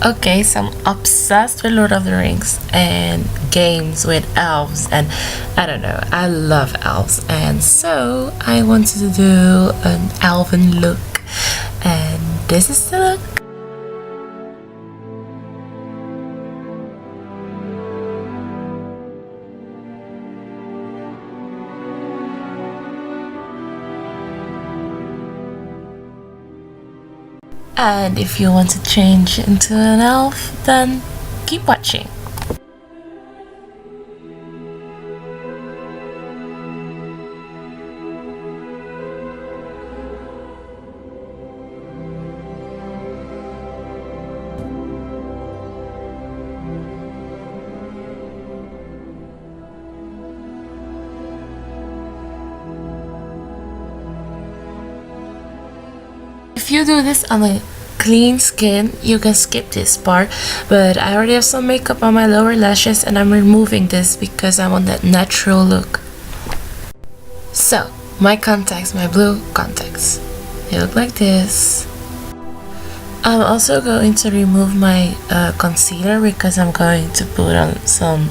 Okay, so I'm obsessed with Lord of the Rings and games with elves, and I don't know, I love elves, and so I wanted to do an elven look, and this is the look. And if you want to change into an elf, then keep watching. If you do this on a clean skin, you can skip this part, but I already have some makeup on my lower lashes and I'm removing this because I want that natural look. So, my contacts, my blue contacts, they look like this. I'm also going to remove my concealer because I'm going to put on some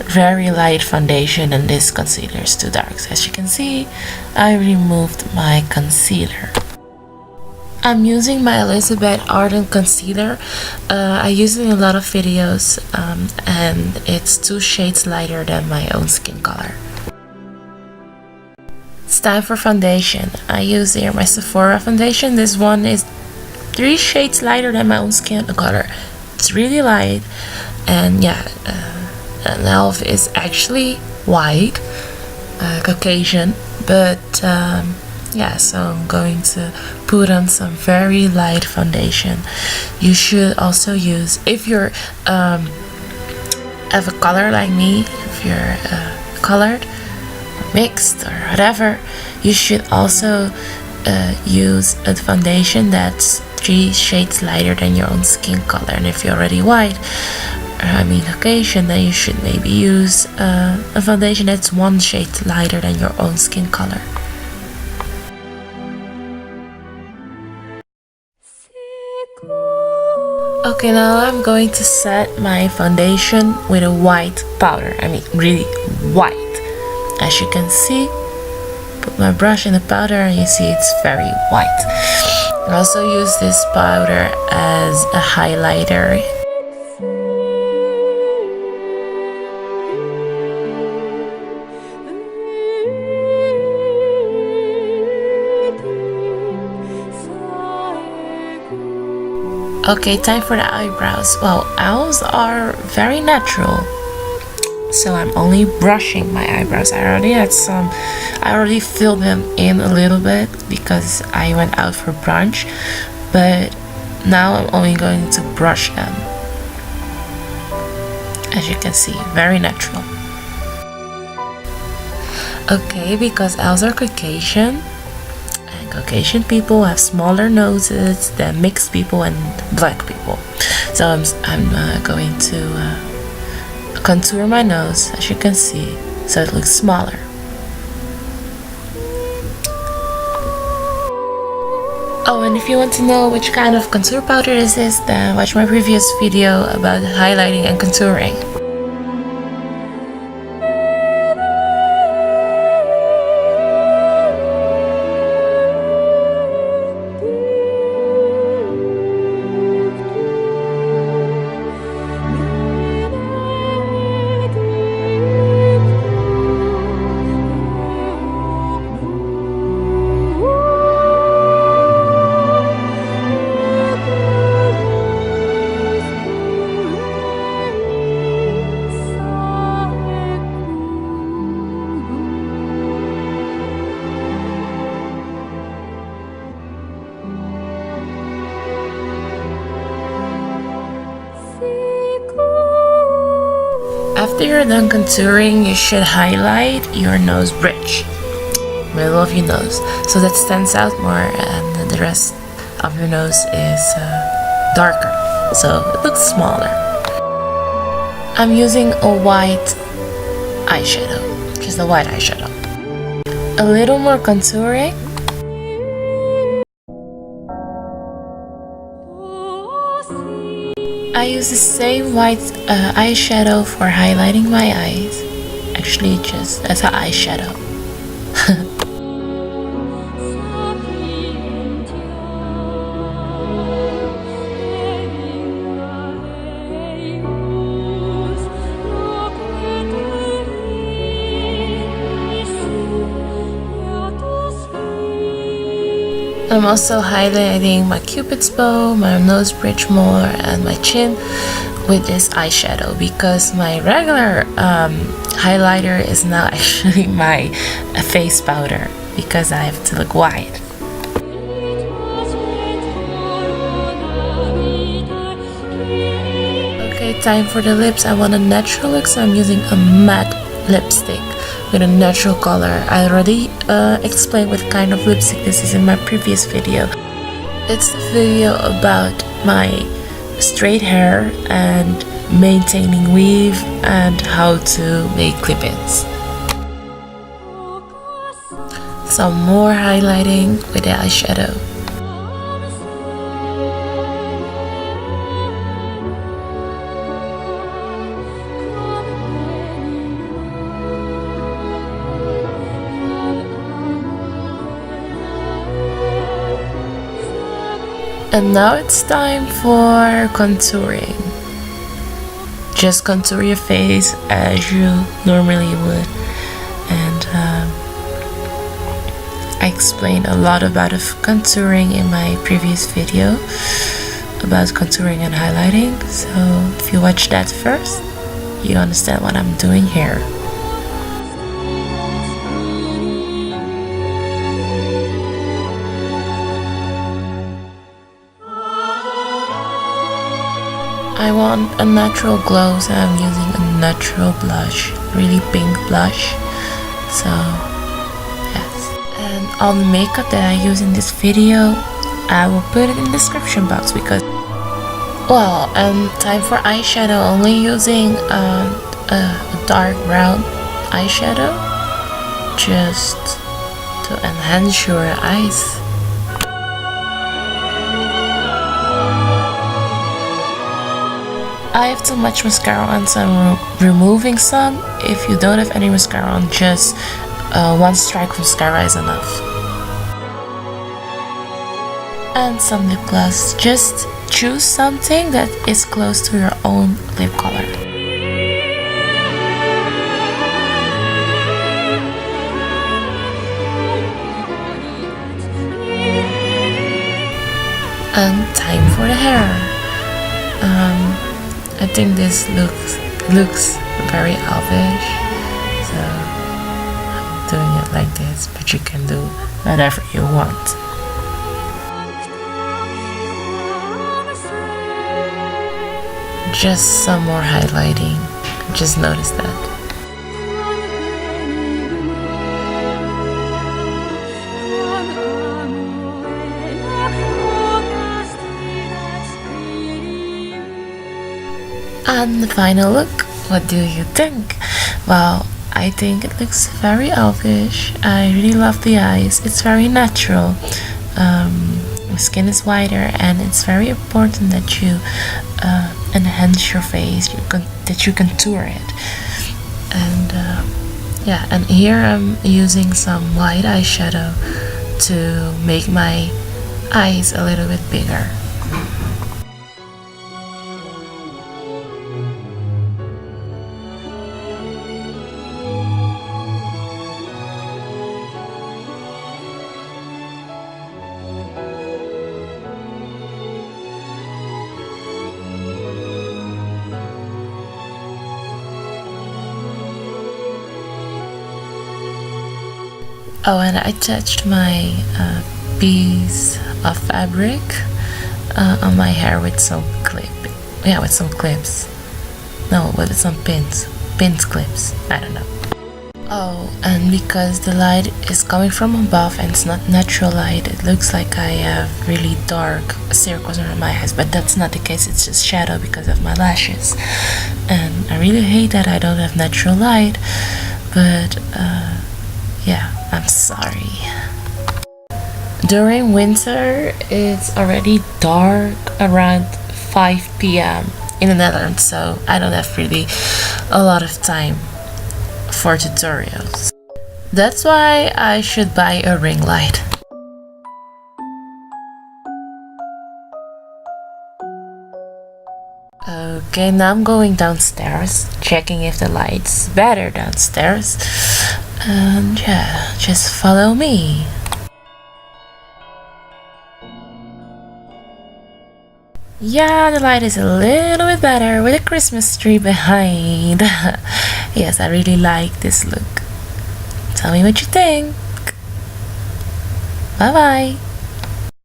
very light foundation, and this concealer is too dark. So as you can see, I removed my concealer. I'm using my Elizabeth Arden concealer. I use it in a lot of videos, and it's 2 shades lighter than my own skin color. It's time for foundation. I use here my Sephora foundation. This one is 3 shades lighter than my own skin color. It's really light, and yeah, an elf is actually white, Caucasian, but yeah, so I'm going to put on some very light foundation. You should also use, if you're have a color like me, if you're colored or mixed or whatever, you should also use a foundation that's 3 shades lighter than your own skin color. And if you're already white, I mean Caucasian, then you should maybe use a foundation that's 1 shade lighter than your own skin color. Okay, now I'm going to set my foundation with a white powder. I mean really white. As you can see, put my brush in the powder and you see it's very white. I also use this powder as a highlighter. Okay, time for the eyebrows. Well, owls are very natural, so I'm only brushing my eyebrows. I already filled them in a little bit because I went out for brunch, but now I'm only going to brush them. As you can see, very natural. Okay, because owls are Caucasian, Caucasian people have smaller noses than mixed people and black people. So I'm going to contour my nose, as you can see, so it looks smaller. Oh, and if you want to know which kind of contour powder this is, then watch my previous video about highlighting and contouring. After you're done contouring, you should highlight your nose bridge, middle of your nose, so that stands out more and the rest of your nose is darker, so it looks smaller. I'm using a white eyeshadow, just a white eyeshadow. A little more contouring. I use the same white eyeshadow for highlighting my eyes. Actually, just as an eyeshadow. I'm also highlighting my cupid's bow, my nose bridge more, and my chin with this eyeshadow because my regular highlighter is now actually my face powder because I have to look white. Okay, time for the lips. I want a natural look, so I'm using a matte lipstick with a natural color. I already explained what kind of lipstick this is in my previous video. It's the video about my straight hair and maintaining weave and how to make clip-ins. Some more highlighting with the eyeshadow. And now it's time for contouring. Just contour your face as you normally would. And I explained a lot about contouring in my previous video about contouring and highlighting. So if you watch that first, you understand what I'm doing here. I want a natural glow, so I'm using a natural blush, really pink blush. So yes, and all the makeup that I use in this video, I will put it in the description box because, well, and time for eyeshadow. Only using a dark brown eyeshadow just to enhance your eyes. I have too much mascara on, so I'm removing some. If you don't have any mascara on, just one strike of mascara is enough. And some lip gloss. Just choose something that is close to your own lip color. And time for the hair. I think this looks very elvish, so I'm doing it like this, but you can do whatever you want. Just some more highlighting, just notice that. And the final look, what do you think? Well, I think it looks very elvish. I really love the eyes. It's very natural. The skin is whiter, and it's very important that you enhance your face, that you contour it. And yeah, and here I'm using some white eyeshadow to make my eyes a little bit bigger. Oh, and I attached my piece of fabric on my hair with some with some clips. No, with some pins clips. I don't know. Oh, and because the light is coming from above and it's not natural light, it looks like I have really dark circles around my eyes, but that's not the case. It's just shadow because of my lashes, and I really hate that I don't have natural light, but yeah, I'm sorry. During winter, it's already dark around 5 p.m. in the Netherlands, so I don't have really a lot of time for tutorials. That's why I should buy a ring light. Okay, now I'm going downstairs, checking if the light's better downstairs. And yeah, just follow me. Yeah, the light is a little bit better with a Christmas tree behind. Yes, I really like this look. Tell me what you think. Bye bye.